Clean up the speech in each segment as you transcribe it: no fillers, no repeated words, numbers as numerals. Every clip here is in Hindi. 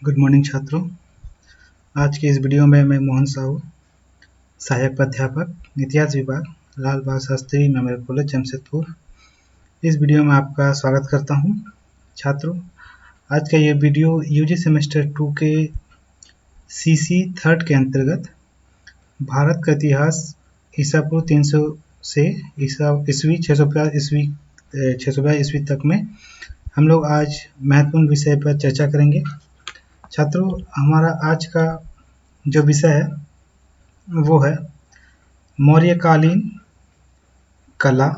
गुड मॉर्निंग छात्रों। आज के इस वीडियो में मैं मोहन साहू, सहायक प्राध्यापक, इतिहास विभाग, लाल बहादुर शास्त्री मेमोरियल कॉलेज, जमशेदपुर, इस वीडियो में आपका स्वागत करता हूं। छात्रों, आज का ये वीडियो यूजी सेमेस्टर 2 के सीसी थर्ड के अंतर्गत भारत का इतिहास ईसा पूर्व 300 से ईस्वी 650 ईस्वी तक में हम लोग आज महत्वपूर्ण विषय पर चर्चा करेंगे। छात्रों, हमारा आज का जो विषय है वो है मौर्यकालीन कला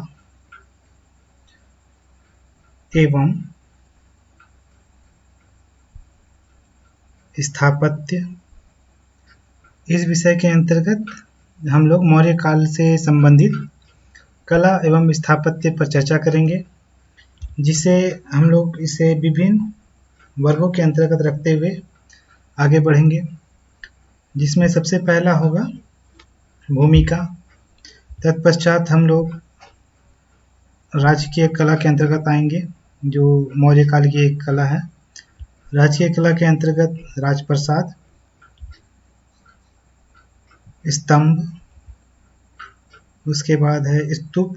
एवं स्थापत्य। इस विषय के अंतर्गत हम लोग मौर्य काल से संबंधित कला एवं स्थापत्य पर चर्चा करेंगे, जिसे हम लोग इसे विभिन्न वर्गों के अंतर्गत रखते हुए आगे बढ़ेंगे, जिसमें सबसे पहला होगा भूमिका। तत्पश्चात हम लोग राजकीय कला के अंतर्गत आएंगे, जो मौर्य काल की एक कला है। राजकीय कला के अंतर्गत राजप्रसाद, स्तंभ, उसके बाद है स्तूप,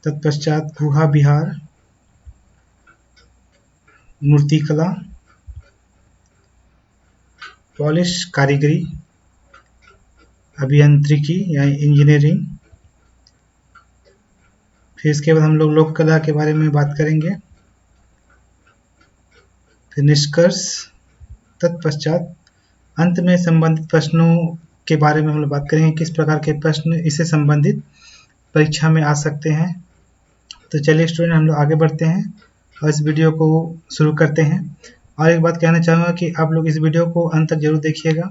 तत्पश्चात गुहा विहार, मूर्तिकला, पॉलिश कारीगरी, अभियांत्रिकी यानी इंजीनियरिंग। फिर इसके बाद हम लोग लोक कला के बारे में बात करेंगे। फिर निष्कर्ष, तत्पश्चात अंत में संबंधित प्रश्नों के बारे में हम लोग बात करेंगे, किस प्रकार के प्रश्न इससे संबंधित परीक्षा में आ सकते हैं। तो चलिए स्टूडेंट, हम लोग आगे बढ़ते हैं और इस वीडियो को शुरू करते हैं। और एक बात कहना चाहूँगा कि आप लोग इस वीडियो को अंत तक जरूर देखिएगा,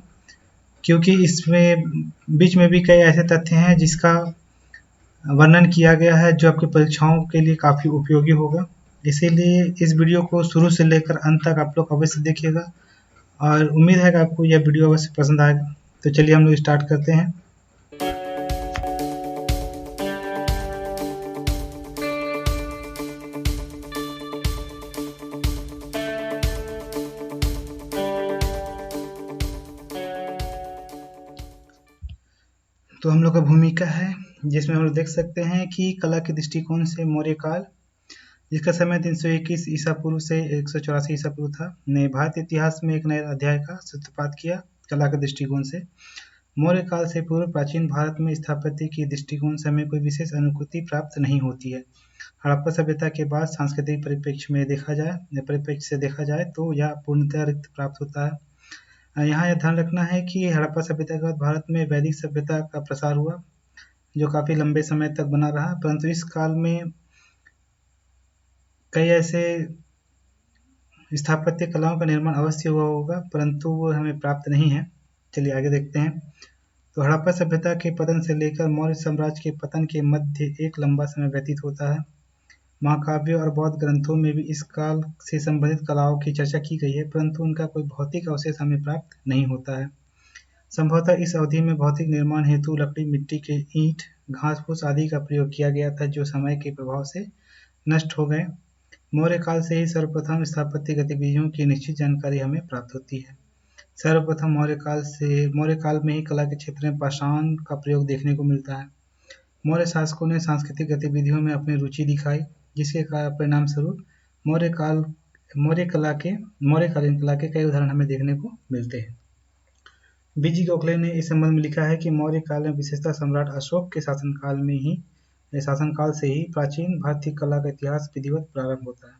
क्योंकि इसमें बीच में भी कई ऐसे तथ्य हैं जिसका वर्णन किया गया है जो आपकी परीक्षाओं के लिए काफ़ी उपयोगी होगा। इसीलिए इस वीडियो को शुरू से लेकर अंत तक आप लोग अवश्य देखिएगा और उम्मीद है कि आपको यह वीडियो अवश्य पसंद आएगा। तो चलिए हम लोग स्टार्ट करते हैं। तो हम लोग का भूमिका है, जिसमें हम लोग देख सकते हैं कि कला के दृष्टिकोण से मौर्य काल, जिसका समय 321 ईसा पूर्व से 184 ईसा पूर्व था, ने भारतीय इतिहास में एक नए अध्याय का सूत्रपात किया। कला के दृष्टिकोण से मौर्य काल से पूर्व प्राचीन भारत में स्थापत्य के दृष्टिकोण से हमें कोई विशेष अनुभूति प्राप्त नहीं होती है। हड़प्पा सभ्यता के बाद सांस्कृतिक परिप्रेक्ष्य से देखा जाए तो यह पूर्णतः रिक्त प्राप्त होता है। यहाँ यह ध्यान रखना है कि हड़प्पा सभ्यता के बाद भारत में वैदिक सभ्यता का प्रसार हुआ, जो काफ़ी लंबे समय तक बना रहा, परंतु इस काल में कई ऐसे स्थापत्य कलाओं का निर्माण अवश्य हुआ होगा, परंतु वो हमें प्राप्त नहीं है। चलिए आगे देखते हैं। तो हड़प्पा सभ्यता के पतन से लेकर मौर्य साम्राज्य के पतन के मध्य एक लंबा समय व्यतीत होता है। महाकाव्यों और बौद्ध ग्रंथों में भी इस काल से संबंधित कलाओं की चर्चा की गई है, परंतु उनका कोई भौतिक अवशेष हमें प्राप्त नहीं होता है। संभवतः इस अवधि में भौतिक निर्माण हेतु लकड़ी, मिट्टी के ईंट, घास फूस आदि का प्रयोग किया गया था, जो समय के प्रभाव से नष्ट हो गए। मौर्य काल से ही सर्वप्रथम स्थापत्य गतिविधियों की निश्चित जानकारी हमें प्राप्त होती है। सर्वप्रथम मौर्य काल में ही कला के क्षेत्र में पाषाण का प्रयोग देखने को मिलता है। मौर्य शासकों ने सांस्कृतिक गतिविधियों में अपनी रुचि दिखाई, जिसके परिणाम स्वरूप मौर्यकालीन कला के कई उदाहरण हमें देखने को मिलते हैं। बीजी गोखले ने इस संबंध में लिखा है कि मौर्य काल में विशेषतः सम्राट अशोक के शासनकाल से ही प्राचीन भारतीय कला का इतिहास विधिवत प्रारंभ होता है।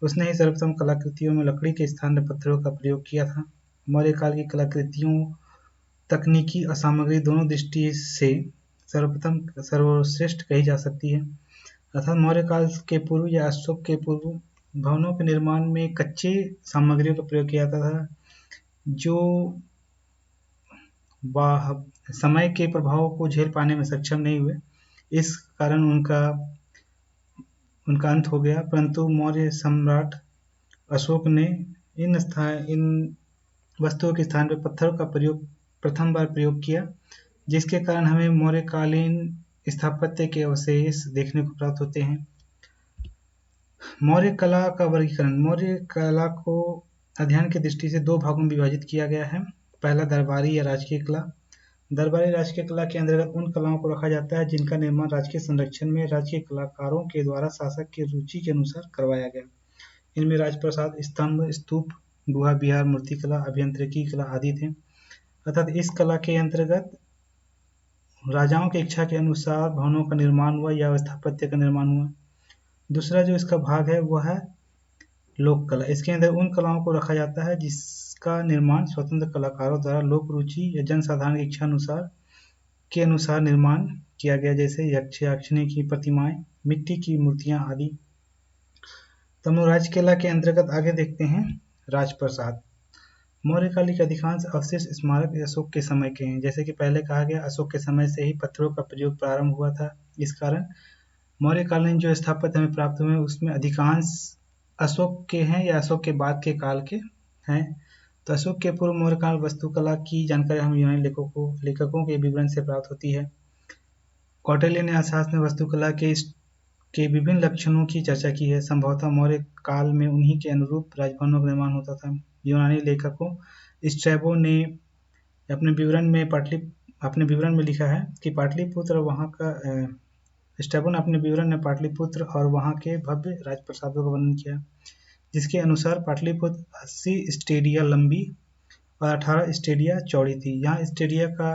उसने ही सर्वप्रथम कलाकृतियों में लकड़ी के स्थान पर पत्थरों का प्रयोग किया था। मौर्य काल की कलाकृतियों तकनीकी और सामग्री दोनों दृष्टि से सर्वश्रेष्ठ कही जा सकती है। अर्थात मौर्य काल के पूर्व या अशोक के पूर्व भवनों के निर्माण में कच्चे सामग्रियों का प्रयोग किया जाता था, जो समय के प्रभाव को झेल पाने में सक्षम नहीं हुए। इस कारण उनका अंत हो गया, परंतु मौर्य सम्राट अशोक ने इन वस्तुओं के स्थान पर पत्थरों का प्रथम बार प्रयोग किया, जिसके कारण हमें मौर्यकालीन स्थापत्य के अवशेष देखने को प्राप्त होते हैं। मौर्य कला का वर्गीकरण। मौर्य कला को अध्ययन की दृष्टि से दो भागों में विभाजित किया गया है। पहला दरबारी या राजकीय कला। दरबारी राजकीय कला के अंतर्गत उन कलाओं को रखा जाता है जिनका निर्माण राजकीय संरक्षण में राजकीय कलाकारों के द्वारा शासक की रुचि के अनुसार करवाया गया। इनमें राजप्रसाद, स्तंभ, स्तूप, गुहा विहार, मूर्तिकला, अभियांत्रिकी कला आदि थे। अर्थात इस कला के अंतर्गत राजाओं की इच्छा के अनुसार भवनों का निर्माण हुआ या स्थापत्य का निर्माण हुआ। दूसरा जो इसका भाग है वह है लोक कला। इसके अंदर उन कलाओं को रखा जाता है जिसका निर्माण स्वतंत्र कलाकारों द्वारा लोक रुचि या जनसाधारण की इच्छा के अनुसार निर्माण किया गया, जैसे यक्ष याक्षिणी की प्रतिमाएं, मिट्टी की मूर्तियां आदि। तो हम राजकला के अंतर्गत आगे देखते हैं राजप्रसाद। मौर्यकाल के अधिकांश अवशेष स्मारक अशोक के समय के हैं। जैसे कि पहले कहा गया, अशोक के समय से ही पत्थरों का प्रयोग प्रारंभ हुआ था। इस कारण मौर्यकालीन जो स्थापत्य हमें प्राप्त हुए उसमें अधिकांश अशोक के हैं या अशोक के बाद के काल के हैं। तो अशोक के पूर्व मौर्यकाल वास्तुकला की जानकारी हमें यूनानी लेखकों के विवरण से प्राप्त होती है। कौटिल्य ने अर्थशास्त्र में वास्तुकला के विभिन्न लक्षणों की चर्चा की है। संभवतः मौर्य काल में उन्हीं के अनुरूप राजभवनों का निर्माण होता था। यूनानी लेखकों स्ट्रैबो ने अपने विवरण में लिखा है कि पाटलिपुत्र वहाँ का स्ट्रैबो ने अपने विवरण में पाटलिपुत्र और वहाँ के भव्य राजप्रासादों का वर्णन किया, जिसके अनुसार पाटलिपुत्र 80 स्टेडिया लंबी और 18 स्टेडिया चौड़ी थी। यहाँ स्टेडिया का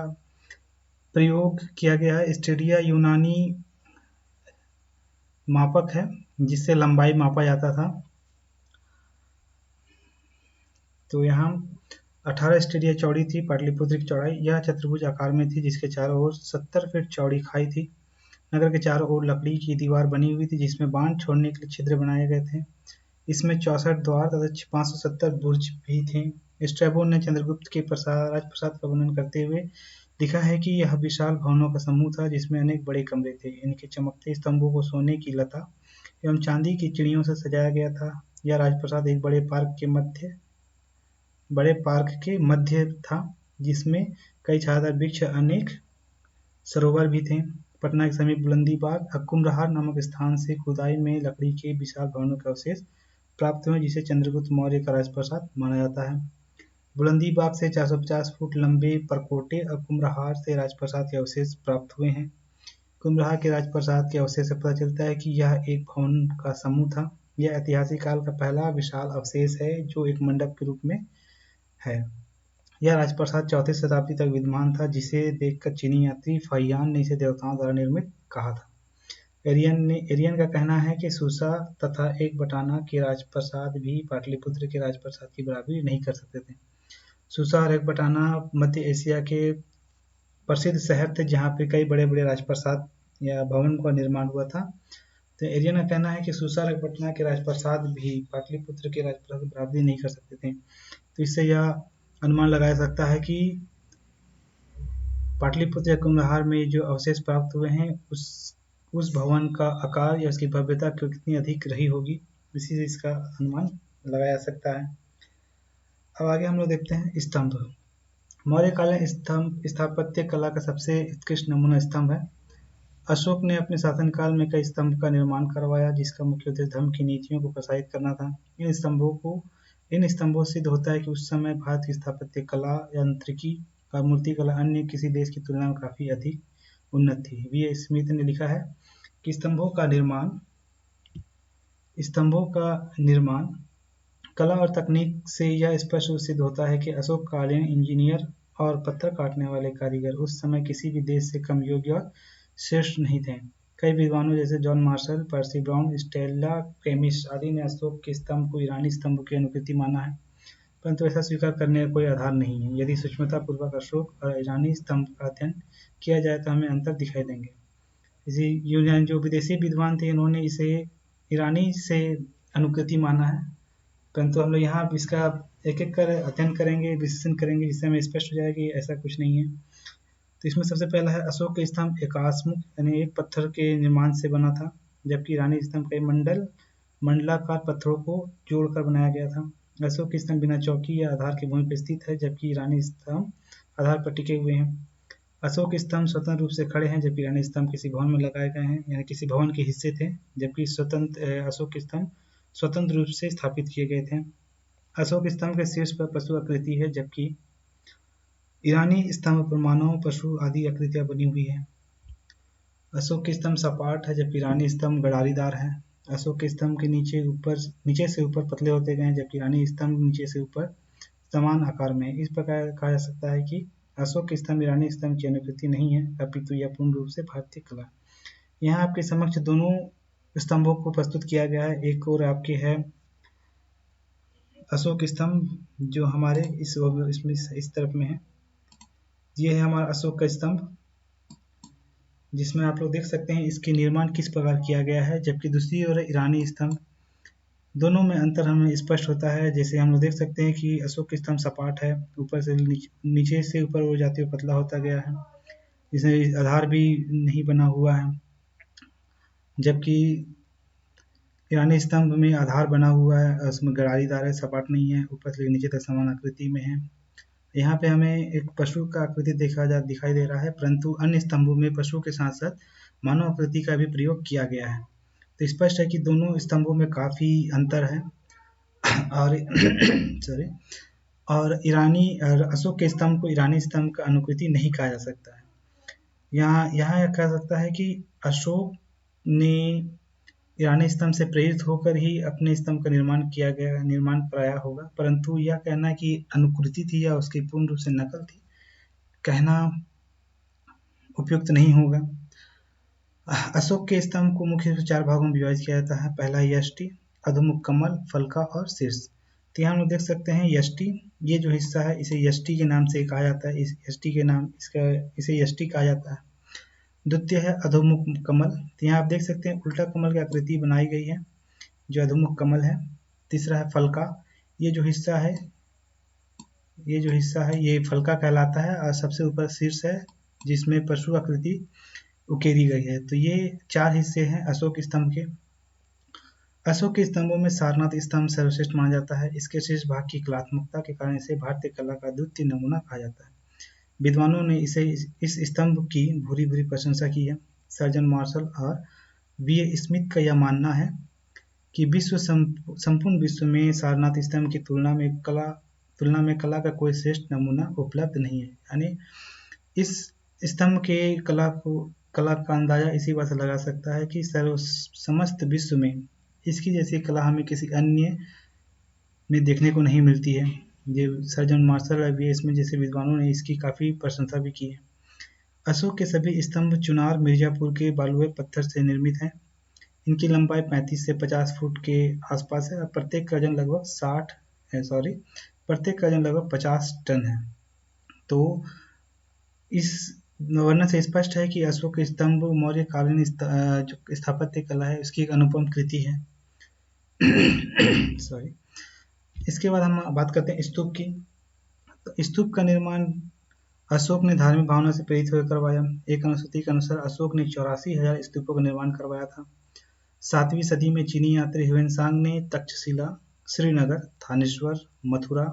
प्रयोग किया गया है। स्टेडिया यूनानी मापक है जिससे लंबाई मापा जाता था। तो यहाँ 18 स्टेडिया चौड़ी थी पाटलिपुत्र की चौड़ाई। यह चतुर्भुज आकार में थी जिसके चारों ओर 70 फीट चौड़ी खाई थी। नगर के चारों ओर लकड़ी की दीवार बनी हुई थी जिसमें बाण छोड़ने के लिए छिद्र बनाए गए थे। इसमें 64 द्वार तथा 570 बुर्ज भी थे। स्ट्रैबो ने चंद्रगुप्त के राजप्रासाद का वर्णन करते हुए लिखा है कि यह विशाल भवनों का समूह था जिसमें अनेक बड़े कमरे थे। इनके चमकते स्तंभों को सोने की लता एवं चांदी की चिड़ियों से सजाया गया था। यह राजप्रासाद एक बड़े पार्क के मध्य था जिसमें कई छायादार वृक्ष अनेक सरोवर भी थे। पटना के समीप बुलंदी बाग कुम्हरार नामक स्थान से खुदाई में लकड़ी के विशाल भवनों के अवशेष प्राप्त हुए जिसे चंद्रगुप्त मौर्य का राजप्रासाद माना जाता है। बुलंदी बाग से 450 फुट लंबे परकोटे और कुम्हरार से राजप्रासाद के अवशेष प्राप्त हुए हैं। कुम्हरार के राजप्रासाद के अवशेष से पता चलता है कि यह एक भवन का समूह था। यह ऐतिहासिक काल का पहला विशाल अवशेष है जो एक मंडप के रूप में है। यह राजप्रासाद 4वीं शताब्दी तक विद्यमान था, जिसे देखकर चीनी यात्री फहियान ने इसे देवताओं द्वारा निर्मित कहा था। एरियन का कहना है कि सुसा तथा एकबटाना के राजप्रासाद भी पाटलिपुत्र के राजप्रासाद की बराबरी नहीं कर सकते थे। सुसा और एकबटाना मध्य एशिया के प्रसिद्ध शहर थे जहाँ पे कई बड़े बड़े राजप्रासाद या भवन का निर्माण हुआ था। तो एरियन का कहना है कि सुसा और एकबटाना के राजप्रासाद भी पाटलिपुत्र के राजप्रासाद की बराबरी नहीं कर सकते थे। तो इससे यह अनुमान लगाया सकता है कि पाटलिपुत्र या कुम्हरार में जो अवशेष प्राप्त हुए हैं उस भवन का आकार या उसकी भव्यता कितनी अधिक रही होगी, इसी से इसका अनुमान लगाया जा सकता है। अब आगे हम लोग देखते हैं स्तंभ। मौर्यकालीन स्थापत्य कला का सबसे उत्कृष्ट नमूना स्तंभ है। अशोक ने अपने शासनकाल में कई स्तंभ का निर्माण करवाया जिसका मुख्य उद्देश्य धर्म की नीतियों को प्रसारित करना था। इन स्तंभों से सिद्ध होता है कि उस समय भारत की स्थापत्य कला, यांत्रिकी और मूर्तिकला अन्य किसी देश की तुलना में काफी अधिक उन्नत थी। वी स्मिथ ने लिखा है कि स्तंभों का निर्माण कला और तकनीक से यह स्पष्ट रूप से सिद्ध होता है कि अशोककालीन इंजीनियर और पत्थर काटने वाले कारीगर उस समय किसी भी देश से कम योग्य और श्रेष्ठ नहीं थे। कई विद्वानों जैसे John Marshall, Percy Brown, Stella Kramrisch आदि ने अशोक के स्तंभ को ईरानी स्तंभ की अनुकृति माना है, परंतु ऐसा स्वीकार करने का कोई आधार नहीं है। यदि सूक्ष्मतापूर्वक अशोक और ईरानी स्तंभ का अध्ययन किया जाए तो हमें अंतर दिखाई देंगे। इसी जो विदेशी विद्वान थे इन्होंने इसे ईरानी से अनुकृति माना है, परंतु हम लोग यहाँ इसका एक एक कर अध्ययन करेंगे, विश्लेषण करेंगे, जिससे हमें स्पष्ट हो जाएगा कि ऐसा कुछ नहीं है। तो इसमें सबसे पहला है अशोक के स्तंभ एकाश्मुख यानी एक पत्थर के निर्माण से बना था, जबकि ईरानी स्तंभ कई मंडलाकार पत्थरों को जोड़कर बनाया गया था। अशोक के स्तंभ बिना चौकी या आधार की भूमि पर स्थित है, जबकि ईरानी स्तंभ आधार पर टिके हुए हैं। अशोक स्तंभ स्वतंत्र रूप से खड़े हैं, जबकि ईरानी स्तंभ किसी भवन में लगाए गए हैं, यानी किसी भवन के हिस्से थे, जबकि अशोक स्तंभ स्वतंत्र रूप से स्थापित किए गए थे। अशोक स्तंभ के शीर्ष पर पशु आकृति है, जबकि ईरानी स्तंभ पर मानव, पशु आदि आकृतियां बनी हुई है। अशोक स्तंभ सपाट है, जबकि ईरानी स्तंभ गड़ारीदार है। अशोक स्तंभ के नीचे से ऊपर पतले होते गए, जबकि ईरानी स्तंभ नीचे से ऊपर समान आकार में। इस प्रकार कहा जा सकता है कि अशोक स्तंभ ईरानी स्तंभ की अनुकृति नहीं है, अपितु यह पूर्ण रूप से भारतीय कला। यहाँ आपके समक्ष दोनों स्तंभों को प्रस्तुत किया गया है। एक और आपके है अशोक स्तंभ, जो हमारे इसमें इस तरफ में है। ये है हमारा अशोक का स्तंभ, जिसमें आप लोग देख सकते हैं इसके निर्माण किस प्रकार किया गया है, जबकि दूसरी ओर ईरानी स्तंभ। दोनों में अंतर हमें स्पष्ट होता है। जैसे हम लोग देख सकते हैं कि अशोक स्तंभ सपाट है, ऊपर से नीचे से ऊपर वो जाते हुए पतला होता गया है, इसमें आधार भी नहीं बना हुआ है। जबकि ईरानी स्तंभ में आधार बना हुआ है, उसमें गड़ारीदार है, सपाट नहीं है, ऊपर से नीचे तक समान आकृति में है। यहाँ पे हमें एक पशु का आकृति दिखाई दे रहा है, परंतु अन्य स्तंभों में पशु के साथ साथ मानव आकृति का भी प्रयोग किया गया है। तो स्पष्ट है कि दोनों स्तंभों में काफी अंतर है। और सॉरी, और अशोक के स्तंभ को ईरानी स्तंभ का अनुकृति नहीं कहा जा सकता है। यहाँ कह सकता है कि अशोक ने ईरानी स्तंभ से प्रेरित होकर ही अपने स्तंभ का निर्माण कराया होगा, परंतु यह कहना कि अनुकृति थी या उसकी पूर्ण रूप से नकल थी, कहना उपयुक्त नहीं होगा। अशोक के स्तंभ को मुख्य रूप से 4 भागों में विभाजित किया जाता है। पहला यष्टि, अधोमुख कमल, फलका और शीर्ष। तो यहाँ हम लोग देख सकते हैं यष्टि, ये जो हिस्सा है इसे यष्टि के नाम से कहा जाता है। इसे यष्टि कहा जाता है। द्वितीय है अधोमुख कमल। तो यहाँ आप देख सकते हैं उल्टा कमल की आकृति बनाई गई है, जो अधोमुख कमल है। तीसरा है फलका, ये जो हिस्सा है ये फलका कहलाता है। और सबसे ऊपर शीर्ष है, जिसमें पशु आकृति उकेरी गई है। तो ये 4 हिस्से हैं अशोक स्तंभ के। अशोक के स्तंभों में सारनाथ स्तंभ सर्वश्रेष्ठ माना जाता है। इसके शीर्ष भाग की कलात्मकता के कारण इसे भारतीय कला का द्वितीय नमूना कहा जाता है। विद्वानों ने इस स्तंभ की भूरी भूरी प्रशंसा की है। सर्जन मार्शल और वी स्मिथ का यह मानना है कि संपूर्ण विश्व में सारनाथ स्तंभ की तुलना में कला का कोई श्रेष्ठ नमूना उपलब्ध नहीं है। यानी इस स्तंभ के कला का अंदाजा इसी बात से लगा सकता है कि समस्त विश्व में इसकी जैसी कला हमें किसी अन्य में देखने को नहीं मिलती है। ये सर्जन मार्शल और वी स्मिथ जैसे विद्वानों ने इसकी काफ़ी प्रशंसा भी की है। अशोक के सभी स्तंभ चुनार मिर्जापुर के बालुए पत्थर से निर्मित हैं। इनकी लंबाई 35 से 50 फुट के आसपास है और प्रत्येक का वजन लगभग 50 टन है। तो इस वर्णन से स्पष्ट है कि अशोक स्तंभ मौर्यकालीन जो स्थापत्य कला है उसकी एक अनुपम कृति है। सॉरी। इसके बाद हम बात करते हैं स्तूप की। तो स्तूप का निर्माण अशोक ने धार्मिक भावना से प्रेरित होकर करवाया। एक अनुश्रुति के अनुसार अशोक ने 84,000 स्तूपों का निर्माण करवाया था। 7वीं सदी में चीनी यात्री ह्वेनसांग ने तक्षशिला, श्रीनगर, थानेश्वर, मथुरा,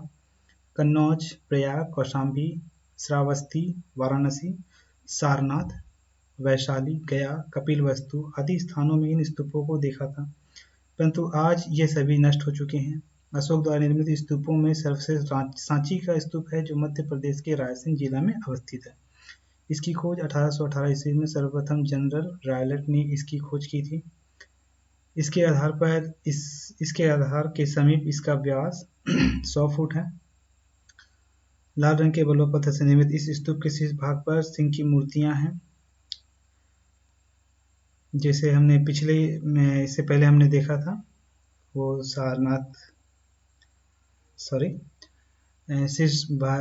कन्नौज, प्रयाग, कौशाम्बी, श्रावस्ती, वाराणसी, सारनाथ, वैशाली, गया, कपिलवस्तु आदि स्थानों में इन स्तूपों को देखा था, परंतु आज ये सभी नष्ट हो चुके हैं। अशोक द्वारा निर्मित स्तूपों में सर्वश्रेष्ठ सांची का स्तूप है, जो मध्य प्रदेश के रायसेन जिला में अवस्थित है। इसकी खोज 1818 ईस्वी में सर्वप्रथम जनरल रायलेट ने इसकी खोज की थी। इसके आधार के समीप इसका व्यास 100 फुट है। लाल रंग के बलुआ पत्थर से निर्मित इस स्तूप के शीर्ष भाग पर सिंह की मूर्तियां हैं। जैसे इससे पहले हमने देखा था वो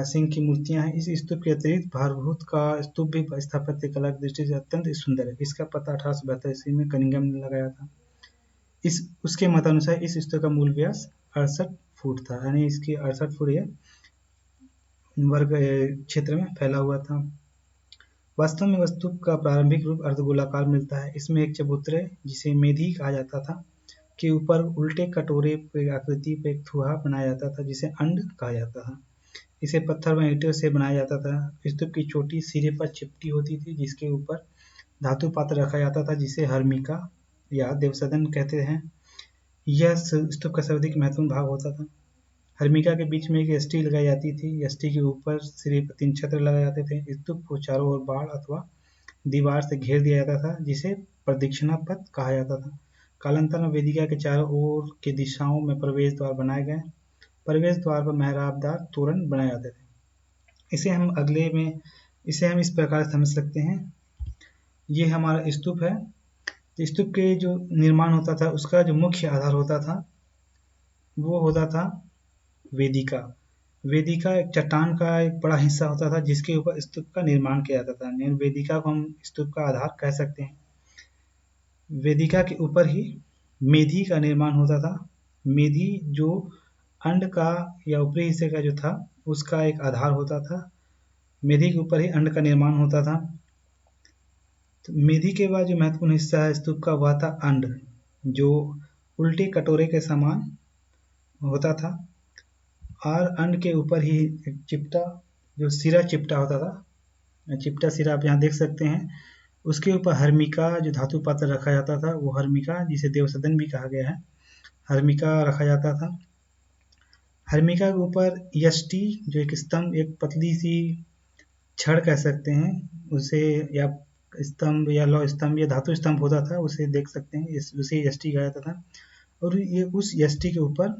सिंह की मूर्तियां हैं। इस स्तूप के अतिरिक्त भारभूत का स्तूप भी स्थापत्य कला की दृष्टि से अत्यंत सुंदर है। इसका पता 1872 ईस्वी में कनिंघम ने लगाया था। उसके मतानुसार इस स्तूप का मूल व्यास 68 फुट था, यानी इसकी 68 फुट यह वर्ग क्षेत्र में फैला हुआ था। वास्तव में स्तूप का प्रारंभिक रूप अर्धगोलाकार मिलता है। इसमें एक चबूतरे, जिसे मेधी कहा जाता था, के ऊपर उल्टे कटोरे आकृति पर एक थुहा बनाया जाता था, जिसे अंड कहा जाता था। इसे पत्थर व ईंटों से बनाया जाता था। स्तूप की चोटी सिरे पर चिपटी होती थी, जिसके ऊपर धातु पात्र रखा जाता था, जिसे हर्मिका या देवसदन कहते हैं। यह स्तूप का सर्वाधिक महत्वपूर्ण भाग होता था। हर्मिका के बीच में एक यष्टि लगाई जाती थी। यष्टि के ऊपर सिरे पर 3 छत्र लगाए जाते थे। स्तूप को चारों ओर बाढ़ अथवा दीवार से घेर दिया जाता था, जिसे प्रदक्षिणा पथ कहा जाता था। कालांतर में वेदिका के चारों ओर के दिशाओं में प्रवेश द्वार बनाए गए। प्रवेश द्वार पर मेहराबदार तोरण बनाए जाते थे। इसे हम इस प्रकार समझ सकते हैं। ये हमारा स्तूप है। स्तूप के जो निर्माण होता था, उसका जो मुख्य आधार होता था, वो होता था वेदिका। वेदिका एक चट्टान का एक बड़ा हिस्सा होता था, जिसके ऊपर स्तूप का निर्माण किया जाता था। वेदिका को हम स्तूप का आधार कह सकते हैं। वेदिका के ऊपर ही मेधी का निर्माण होता था। मेधी जो अंड का या ऊपरी हिस्से का जो था, उसका एक आधार होता था। मेधी के ऊपर ही अंड का निर्माण होता था। तो मेधी के बाद जो महत्वपूर्ण हिस्सा है स्तूप का, वह था अंड, जो उल्टे कटोरे के समान होता था। और अंड के ऊपर ही एक चिपटा, जो सिरा चिपटा होता था, चिपटा सिरा आप यहाँ देख सकते हैं। उसके ऊपर हर्मिका जो धातु पात्र रखा जाता था, वो हर्मिका, जिसे देवसदन भी कहा गया है, हर्मिका रखा जाता था। हर्मिका के ऊपर यष्टि, जो एक स्तंभ, एक पतली सी छड़ कह सकते हैं उसे, या स्तंभ या लौह स्तंभ या धातु स्तंभ होता था, उसे देख सकते हैं, उसे यष्टि कहा जाता था। और ये उस यष्टि के ऊपर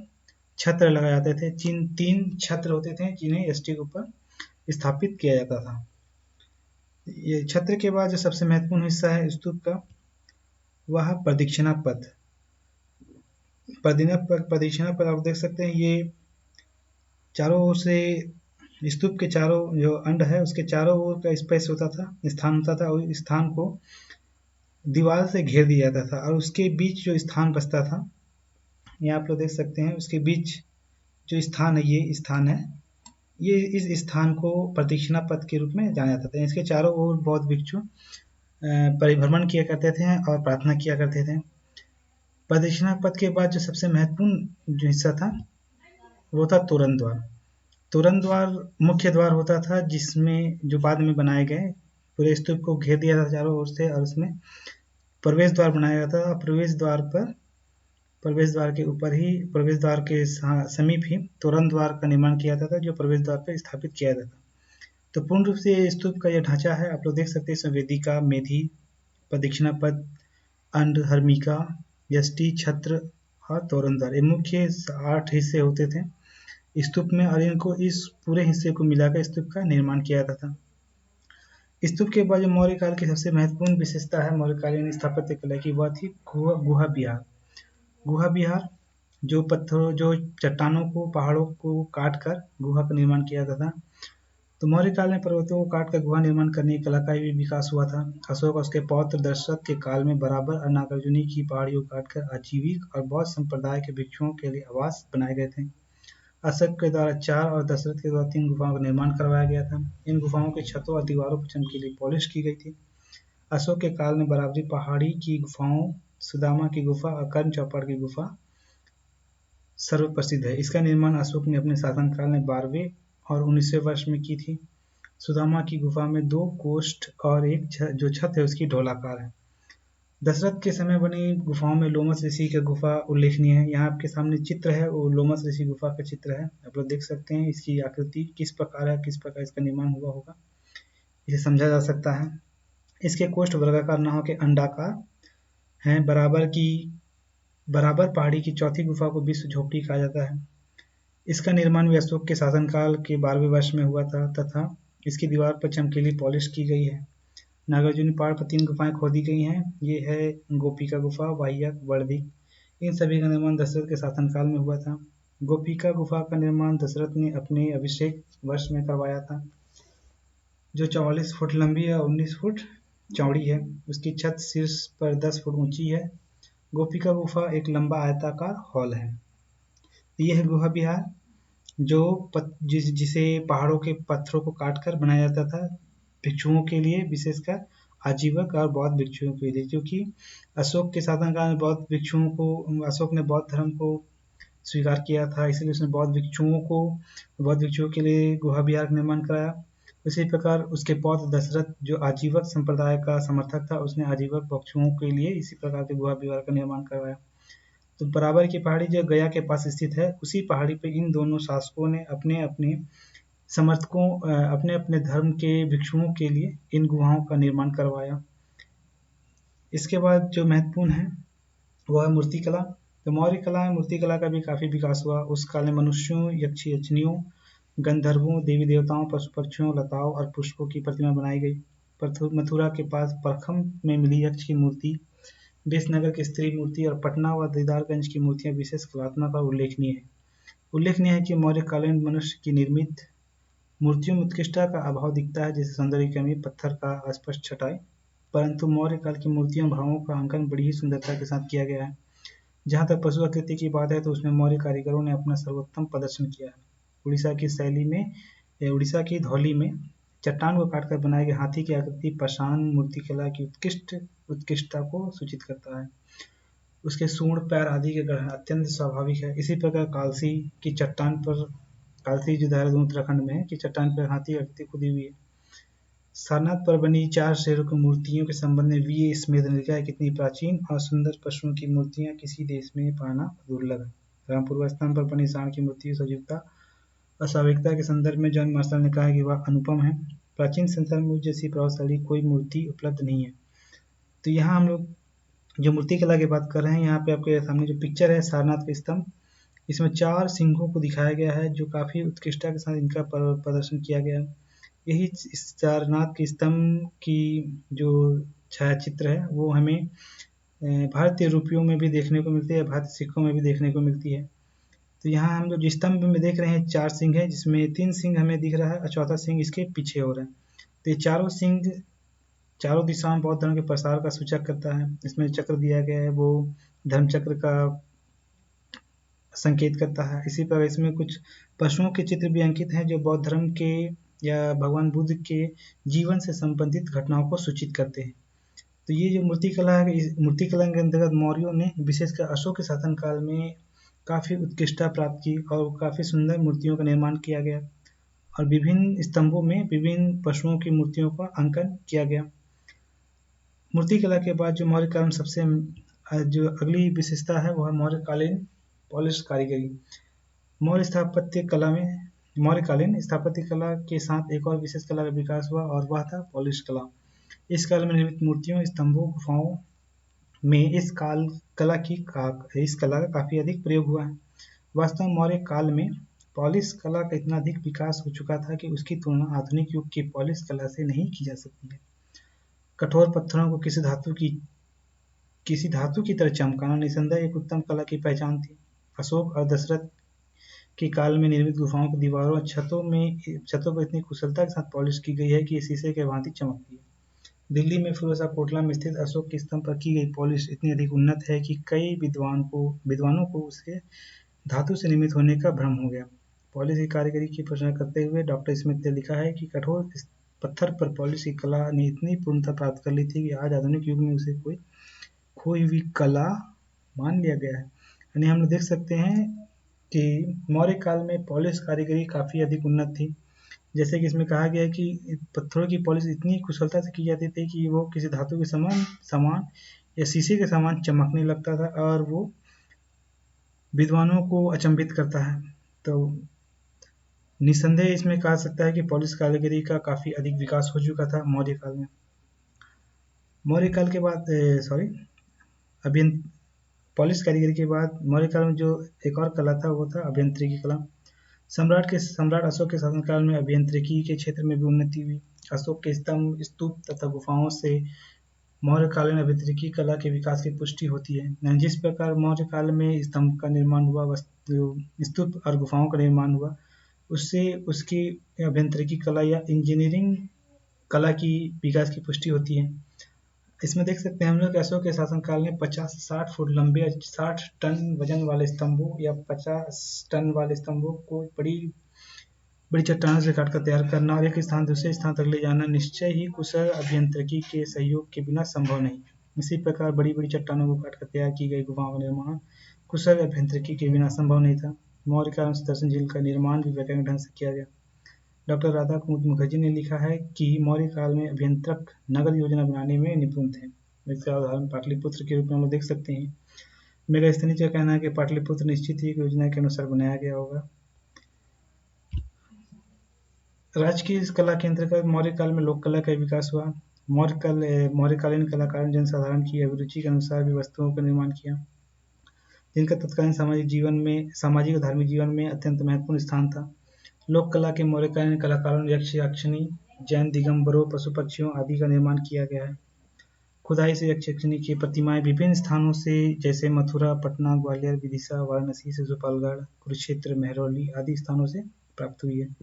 छत्र लगाए जाते थे। 3 छत्र होते थे, जिन्हें यष्टि के ऊपर स्थापित किया जाता था। ये छत्र के बाद जो सबसे महत्वपूर्ण हिस्सा है स्तूप का, वह प्रदक्षिणा पथ। प्रदक्षिणा पथ आप देख सकते हैं। ये चारों ओर से स्तूप के चारों जो अंड है, उसके चारों ओर का स्पेस होता था, स्थान होता था, और स्थान को दीवार से घेर दिया जाता था। और उसके बीच जो स्थान बचता था, यहाँ आप लोग देख सकते हैं, उसके बीच जो स्थान है, ये स्थान है, ये इस स्थान को प्रदक्षिणा पथ के रूप में जाना जाता था। इसके चारों ओर बौद्ध भिक्षु परिभ्रमण किया करते थे और प्रार्थना किया करते थे। प्रदक्षिणा पथ के बाद जो सबसे महत्वपूर्ण जो हिस्सा था, वो था तोरण द्वार। तोरण द्वार मुख्य द्वार होता था, जिसमें जो बाद में बनाए गए पूरे स्तूप को घेर दिया था चारों ओर से, और उसमें प्रवेश द्वार बनाया जाता था। प्रवेश द्वार के ऊपर ही, प्रवेश द्वार के समीप ही तोरण द्वार का निर्माण किया जाता था, जो प्रवेश द्वार पर स्थापित किया जाता था। तो पूर्ण रूप से स्तूप का यह ढांचा है, आप लोग देख सकते हैं। इसमें वेदिका, मेधी, प्रदक्षिणा पथ, अंड, हर्मिका, यष्टि, छत्र और तोरण द्वार, ये मुख्य 8 हिस्से होते थे स्तूप में, और इनको इस पूरे हिस्से को मिलाकर स्तूप का निर्माण किया जाता था। स्तूप के बाद जो मौर्य काल की सबसे महत्वपूर्ण विशेषता है मौर्यकालीन स्थापत्य कला की, वह थी गुहा विहार। गुहा विहार जो चट्टानों को, पहाड़ों को काट कर गुहा का निर्माण किया जाता था। तो मौर्य काल में पर्वतों को काट कर गुहा निर्माण करने की कला का भी विकास हुआ था। अशोक और उसके पौत्र दशरथ के काल में बराबर और नागार्जुनी की पहाड़ियों को काटकर आजीविक और बौद्ध संप्रदाय के भिक्षुओं के लिए आवास बनाए गए थे। अशोक के द्वारा 4 और दशरथ के द्वारा 3 गुफाओं का निर्माण करवाया गया था। इन गुफाओं के छतों और दीवारों पर चमकीली पॉलिश की गई थी। अशोक के काल में बराबरी पहाड़ी की गुफाओं, सुदामा की गुफा और कर्ण चौपाड़ की गुफा सर्व प्रसिद्ध है। इसका निर्माण अशोक ने अपने शासनकाल में 12वें और 19वें वर्ष में की थी। सुदामा की गुफा में 2 कोष्ठ और एक जो छत है उसकी ढोलाकार है। दशरथ के समय बनी गुफाओं में लोमस ऋषि का गुफा उल्लेखनीय है। यहाँ आपके सामने चित्र है, वो लोमस ऋषि गुफा का चित्र है, आप लोग देख सकते हैं। इसकी आकृति किस प्रकार है, किस प्रकार इसका निर्माण हुआ होगा, इसे समझा जा सकता है। इसके कोष्ठ वर्गाकार न होकर अंडाकार हैं। बराबर पहाड़ी की चौथी गुफा को विश्व झोपड़ी कहा जाता है। इसका निर्माण भी अशोक के शासनकाल के 12वें वर्ष में हुआ था, तथा इसकी दीवार पर चमकीली पॉलिश की गई है। नागार्जुनी पहाड़ पर 3 गुफाएं खोदी गई हैं। ये है गोपिका गुफा, वाह्यक, वर्धिक। इन सभी का निर्माण दशरथ के शासनकाल में हुआ था। गोपिका गुफा का निर्माण दशरथ ने अपने अभिषेक वर्ष में करवाया था, जो 44 फुट लंबी और 19 फुट चौड़ी है। उसकी छत शीर्ष पर 10 फुट ऊंची है। गोपिका गुफा एक लंबा आयताकार हॉल है। यह है गुहा विहार, जिसे पहाड़ों के पत्थरों को काटकर बनाया जाता था भिक्षुओं के लिए, विशेषकर आजीवक और बौद्ध भिक्षुओं के लिए, क्योंकि अशोक के शासनकाल में अशोक ने बौद्ध धर्म को स्वीकार किया था, इसलिए उसने बौद्ध भिक्षुओं के लिए गुहा विहार का निर्माण कराया। उसी प्रकार उसके पौत्र दशरथ, जो आजीवक संप्रदाय का समर्थक था, उसने आजीवक भिक्षुओं के लिए इसी प्रकार के गुहा विहार का निर्माण करवाया। तो बराबर की पहाड़ी जो गया के पास स्थित है, उसी पहाड़ी पे इन दोनों शासकों ने अपने अपने समर्थकों अपने अपने धर्म के भिक्षुओं के लिए इन गुहाओं का निर्माण करवाया। इसके बाद जो महत्वपूर्ण है वह है मूर्तिकला। तो मौर्य कला में मूर्तिकला का भी काफ़ी विकास हुआ। उस काल में मनुष्यों, यक्षियों, गंधर्वों, देवी देवताओं, पशु पक्षियों, लताओं और पुष्पों की प्रतिमा बनाई गई। मथुरा के पास परखम में मिली यक्ष की मूर्ति, विसनगर की स्त्री मूर्ति और पटना व दीदारगंज की मूर्तियां विशेष कलात्मक और उल्लेखनीय है। उल्लेखनीय है कि मौर्यकालीन मनुष्य की निर्मित मूर्तियों में उत्कृष्टता का अभाव दिखता है, जैसे सौंदर्य की कमी, पत्थर का अस्पष्ट छटाई, परंतु मौर्य काल की मूर्तियों भावों का अंकन बड़ी ही सुंदरता के साथ किया गया है। जहाँ तक पशु आकृति की बात है तो उसमें मौर्य कारीगरों ने अपना सर्वोत्तम प्रदर्शन किया है। उड़ीसा की धौली में चट्टान को काटकर बनाए गए हाथी की आकृति पाषाण मूर्तिकला की उत्कृष्टता को सूचित करता है। उसके सूंड, पैर आदि के गढ़न अत्यंत स्वाभाविक है। इसी प्रकार कालसी जो देहरादून उत्तराखंड में है की चट्टान पर हाथी की आकृति खुदी हुई है। सारनाथ पर बनी 4 शेरों की मूर्तियों के संबंध में वी. ए. स्मिथ ने लिखा है, कितनी प्राचीन और सुंदर पशुओं की मूर्तियां किसी देश में पाना दुर्लभ है। रामपुर स्थान पर बनी सांड की मूर्ति सजीवता और स्वाभाविकता के संदर्भ में जॉन मार्शल ने कहा है कि वह अनुपम है। प्राचीन संसार में जैसी प्रभावशाली कोई मूर्ति उपलब्ध नहीं है। तो यहाँ हम लोग जो मूर्ति कला की बात कर रहे हैं, यहाँ पे आपके सामने जो पिक्चर है सारनाथ का स्तंभ, इसमें 4 सिंहों को दिखाया गया है जो काफ़ी उत्कृष्टता के साथ इनका प्रदर्शन किया गया है। यही सारनाथ के स्तंभ की जो छायाचित्र है वो हमें भारतीय रुपयों में भी देखने को मिलती है, भारतीय सिक्कों में भी देखने को मिलती है। तो यहाँ हम जो स्तंभ में देख रहे हैं 4 सिंह है, जिसमें 3 सिंह हमें दिख रहा है और चौथा सिंह इसके पीछे हो रहा है। तो ये चारों सिंह चारों दिशाओं में बौद्ध धर्म के प्रसार का सूचक करता है। इसमें चक्र दिया गया है वो धर्म चक्र का संकेत करता है। इसी प्रकार इसमें कुछ पशुओं के चित्र भी अंकित हैं जो बौद्ध धर्म के या भगवान बुद्ध के जीवन से संबंधित घटनाओं को सूचित करते हैं। तो ये जो मूर्तिकला है, इस मूर्तिकला के अंतर्गत मौर्यों ने विशेषकर अशोक के शासनकाल में काफ़ी उत्कृष्टता प्राप्त की और काफ़ी सुंदर मूर्तियों का निर्माण किया गया और विभिन्न स्तंभों में विभिन्न पशुओं की मूर्तियों का अंकन किया गया। मूर्तिकला के बाद जो मौर्यकाल में सबसे जो अगली विशेषता है वह मौर्यकालीन पॉलिश कारीगरी। मौर्यकालीन स्थापत्य कला के साथ एक और विशेष कला का विकास हुआ और वह था पॉलिश कला। इस काल में निर्मित मूर्तियों, स्तंभों, गुफाओं में इस कला का काफ़ी अधिक प्रयोग हुआ है। वास्तव में मौर्य काल में पॉलिश कला का इतना अधिक विकास हो चुका था कि उसकी तुलना आधुनिक युग की पॉलिश कला से नहीं की जा सकती है। कठोर पत्थरों को किसी धातु की तरह चमकाना निसंदेह एक उत्तम कला की पहचान थी। अशोक और दशरथ के काल में निर्मित गुफाओं की दीवारों और छतों पर इतनी कुशलता के साथ पॉलिश की गई है कि ये शीशे के भांति चमकती है। दिल्ली में फिरोजा कोटला में स्थित अशोक के स्तंभ पर की गई पॉलिश इतनी अधिक उन्नत है कि कई विद्वानों को उसके धातु से निर्मित होने का भ्रम हो गया। पॉलिश की कारीगरी की प्रशंसा करते हुए डॉक्टर स्मिथ ने लिखा है कि कठोर पत्थर पर पॉलिश की कला ने इतनी पूर्णता प्राप्त कर ली थी कि आज आधुनिक युग में उसे कोई खोई हुई कला मान लिया गया है। यानी हम लोग देख सकते हैं कि मौर्य काल में पॉलिश कारीगरी काफ़ी अधिक उन्नत थी। जैसे कि इसमें कहा गया है कि पत्थरों की पॉलिश इतनी कुशलता से की जाती थी कि वो किसी धातु के समान या शीशे के समान चमकने लगता था और वो विद्वानों को अचंभित करता है। तो निसंदेह इसमें कहा सकता है कि पॉलिश कारीगरी का काफ़ी अधिक विकास हो चुका था मौर्य काल में। मौर्य काल के बाद पॉलिश कारीगरी के बाद मौर्य काल में जो एक और कला था वो था अभियांत्रिकी कला। सम्राट अशोक के शासनकाल में अभियांत्रिकी के क्षेत्र में भी उन्नति हुई। अशोक के स्तंभ, स्तूप तथा गुफाओं से मौर्यकालीन अभियांत्रिकी कला के विकास की पुष्टि होती है। जिस प्रकार मौर्य काल में स्तंभ का निर्माण हुआ, स्तूप और गुफाओं का निर्माण हुआ, उससे उसकी अभियांत्रिकी कला या इंजीनियरिंग कला की विकास की पुष्टि होती है। इसमें देख सकते हैं हम लोग अशोक के शासनकाल में 50 से 60 फुट लंबे 60 टन वजन वाले स्तंभों या 50 टन वाले स्तंभों को बड़ी चट्टानों से काटकर तैयार करना और एक स्थान दूसरे स्थान तक ले जाना निश्चय ही कुशल अभियांत्रिकी के सहयोग के बिना संभव नहीं। इसी प्रकार बड़ी बड़ी चट्टानों को काटकर तैयार की गई गुफाओं का निर्माण कुशल अभियांत्रिकी के बिना संभव नहीं था। मौर्य काल में सुदर्शन झील का निर्माण भी वैज्ञानिक ढंग से किया गया। डॉक्टर राधा कुमुद मुखर्जी ने लिखा है कि मौर्य काल में अभियंत्रक नगर योजना बनाने में निपुण थे। इसका उदाहरण पाटलिपुत्र के रूप में हम लोग देख सकते हैं। मेगास्थनीज का कहना है कि पाटलिपुत्र निश्चित ही एक योजना के अनुसार बनाया गया होगा। राजकीय कला के अंतर्गत मौर्य काल में लोक कला का विकास हुआ। मौर्यकालीन कलाकारों ने जनसाधारण की अभिरुचि के अनुसार भी वस्तुओं का निर्माण किया, जिनका तत्कालीन सामाजिक और धार्मिक जीवन में अत्यंत महत्वपूर्ण स्थान था। लोक कला के मौर्यकालीन कलाकारों ने यक्ष यक्षिणी, जैन दिगंबरों, पशु पक्षियों आदि का निर्माण किया गया है। खुदाई से यक्ष यक्षिणी की प्रतिमाएं विभिन्न स्थानों से जैसे मथुरा, पटना, ग्वालियर, विदिशा, वाराणसी, शिशुपालगढ़, कुरुक्षेत्र, महरौली आदि स्थानों से प्राप्त हुई है।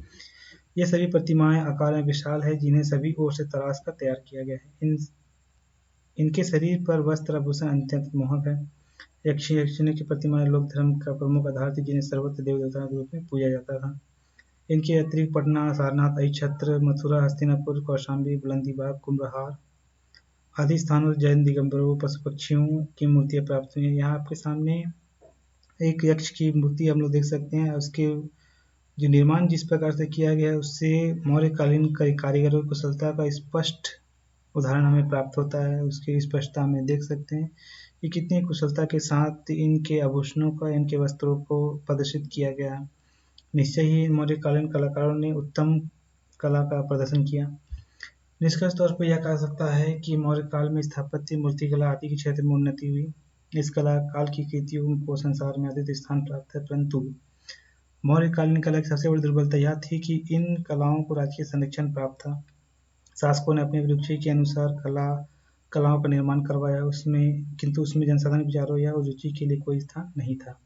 ये सभी प्रतिमाएं आकार में विशाल है, जिन्हें सभी ओर से तराश कर तैयार किया गया है। इनके शरीर पर वस्त्र आभूषण अत्यंत मोहक है। यक्ष यक्षिणी की प्रतिमाएं लोक धर्म का प्रमुख आधार थी, जिन्हें सर्वत्र देव देवताओं के रूप में पूजा जाता था। इनके अतिरिक्त पटना, सारनाथ, अहिच्छत्र, मथुरा, हस्तिनापुर, कौशाम्बी, बुलंदीबाग, कुम्भलहार आदि स्थानों से जैन दिगंबरों, पशु पक्षियों की मूर्तियां प्राप्त हुई हैं। यहाँ आपके सामने एक यक्ष की मूर्ति हम लोग देख सकते हैं। उसके जो निर्माण जिस प्रकार से किया गया है, उससे मौर्यकालीन कारीगरों की कुशलता का स्पष्ट उदाहरण हमें प्राप्त होता है। उसकी स्पष्टता में देख सकते हैं कि कितनी कुशलता के साथ इनके आभूषणों का, इनके वस्त्रों को प्रदर्शित किया गया है। निश्चय ही मौर्यकालीन कलाकारों ने उत्तम कला का प्रदर्शन किया। निष्कर्ष तौर पर यह कहा सकता है कि मौर्य काल में स्थापत्य, मूर्तिकला आदि के क्षेत्र में उन्नति हुई। इस कला काल की कृतियों को संसार में अद्वितीय स्थान प्राप्त है, परंतु मौर्यकालीन कला की सबसे बड़ी दुर्बलता यह थी कि इन कलाओं को राजकीय संरक्षण प्राप्त था। शासकों ने अपनी रुचि के अनुसार कलाओं का निर्माण करवाया, किंतु उसमें जनसाधारण विचारों या रुचि के लिए कोई स्थान नहीं था।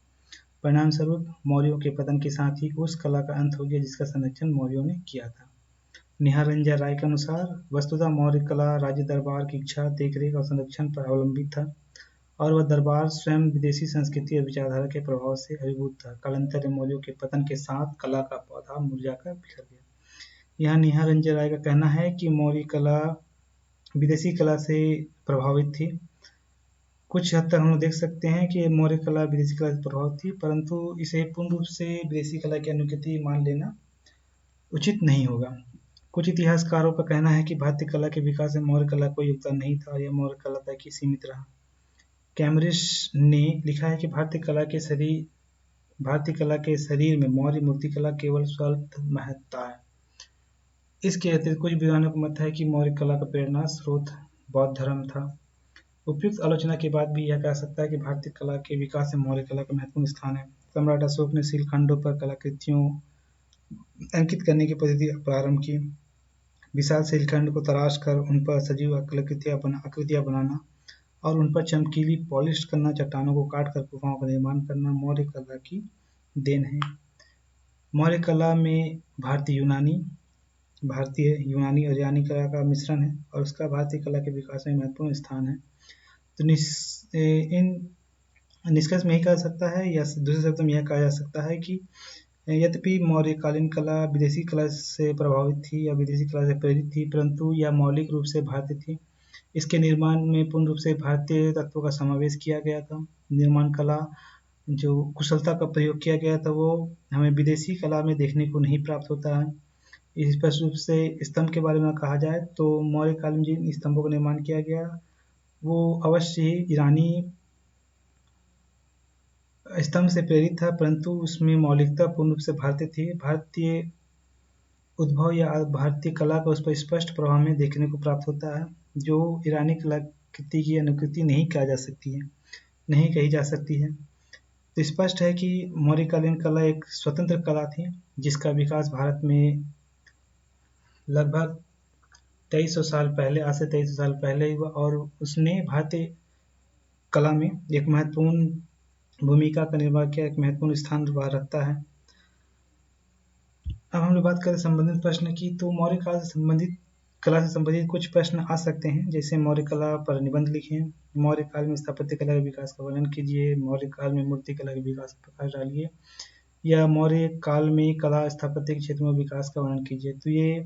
परिणाम स्वरूप मौर्यों के पतन के साथ ही उस कला का अंत हो गया जिसका संरक्षण मौर्यों ने किया था। निहारंजन राय के अनुसार वस्तुतः मौर्य कला राज्य दरबार की इच्छा, देखरेख और संरक्षण पर अवलंबित था, और वह दरबार स्वयं विदेशी संस्कृति और विचारधारा के प्रभाव से अभिभूत था। कालांतर में मौर्यों के पतन के साथ कला का पौधा मुरझाकर बिखर गया। यहाँ निहारंजन राय का कहना है कि मौर्य कला विदेशी कला से प्रभावित थी। कुछ हद तक हम लोग देख सकते हैं कि मौर्य कला विदेशी कला से प्रभावित थी, परंतु इसे पूर्ण रूप से विदेशी कला की अनुकृति मान लेना उचित नहीं होगा। कुछ इतिहासकारों का कहना है कि भारतीय कला के विकास में मौर्य कला कोई योगदान नहीं था और यह मौर्य कला तक ही सीमित रहा। कैमरिश ने लिखा है कि भारतीय कला के शरीर में मौर्य मूर्तिकला केवल स्वल्प महत्ता है। इसके अतिरिक्त कुछ विद्वानों का मत है कि मौर्य कला का प्रेरणा स्रोत बौद्ध धर्म था। उपयुक्त आलोचना के बाद भी यह कह सकता है कि भारतीय कला के विकास में मौर्य कला का महत्वपूर्ण स्थान है। सम्राट अशोक ने शिलखंडों पर कलाकृतियों अंकित करने की पद्धति प्रारंभ की। विशाल शिलखंड को तराश कर उन पर सजीव आकृतियां बनाना और उन पर चमकीली पॉलिश करना, चट्टानों को काट कर गुफाओं का निर्माण करना मौर्य कला की देन है। मौर्य कला में भारतीय यूनानी और ईरानी कला का मिश्रण है और उसका भारतीय कला के विकास में महत्वपूर्ण स्थान है। तो निष्कर्ष में यही कहा सकता है, या दूसरे शब्दों में यह कहा जा सकता है कि यद्यपि मौर्यकालीन कला विदेशी कला से प्रभावित थी या विदेशी कला से प्रेरित थी, परंतु यह मौलिक रूप से भारतीय थी। इसके निर्माण में पूर्ण रूप से भारतीय तत्वों का समावेश किया गया था। निर्माण कला जो कुशलता का प्रयोग किया गया था, वो हमें विदेशी कला में देखने को नहीं प्राप्त होता है। स्पष्ट रूप से स्तंभ के बारे में कहा जाए तो मौर्यकाल में जिन स्तंभों का निर्माण किया गया वो अवश्य ही ईरानी स्तंभ से प्रेरित था, परंतु उसमें मौलिकता पूर्ण रूप से भारतीय थी। भारतीय उद्भव या भारतीय कला का उस पर स्पष्ट प्रभाव में देखने को प्राप्त होता है, जो ईरानी कलाकृति की अनुकृति नहीं कही जा सकती है। तो स्पष्ट है कि मौर्यकालीन कला एक स्वतंत्र कला थी, जिसका विकास भारत में लगभग 2300 साल पहले, आज से 2300 साल पहले हुआ और उसने भारतीय कला में एक महत्वपूर्ण भूमिका का निर्वाह किया, एक महत्वपूर्ण स्थान रखता है। अब हम लोग बात करें संबंधित प्रश्न की, तो मौर्य काल से संबंधित कला से संबंधित कुछ प्रश्न आ सकते हैं, जैसे मौर्य कला पर निबंध लिखें, मौर्य काल में स्थापत्य कला के विकास का वर्णन कीजिए, मौर्य काल में मूर्ति कला के विकास पर प्रकाश डालिए, या मौर्य काल में कला स्थापत्य के क्षेत्र में विकास का वर्णन कीजिए। तो ये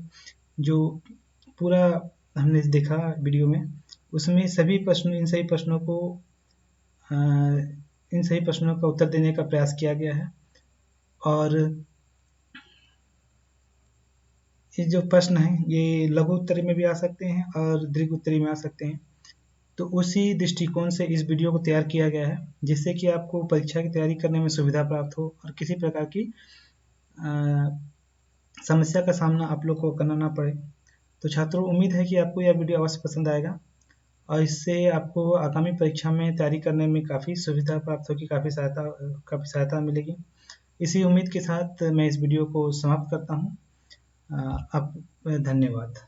जो पूरा हमने देखा वीडियो में, उसमें इन सभी प्रश्नों का उत्तर देने का प्रयास किया गया है। और ये जो प्रश्न हैं ये लघु उत्तरी में भी आ सकते हैं और दीर्घ उत्तरी में आ सकते हैं। तो उसी दृष्टिकोण से इस वीडियो को तैयार किया गया है, जिससे कि आपको परीक्षा की तैयारी करने में सुविधा प्राप्त हो और किसी प्रकार की समस्या का सामना आप लोग को करना ना पड़े। तो छात्रों, उम्मीद है कि आपको यह वीडियो अवश्य पसंद आएगा और इससे आपको आगामी परीक्षा में तैयारी करने में काफ़ी सुविधा प्राप्त होगी, काफ़ी सहायता मिलेगी। इसी उम्मीद के साथ मैं इस वीडियो को समाप्त करता हूँ। आप धन्यवाद।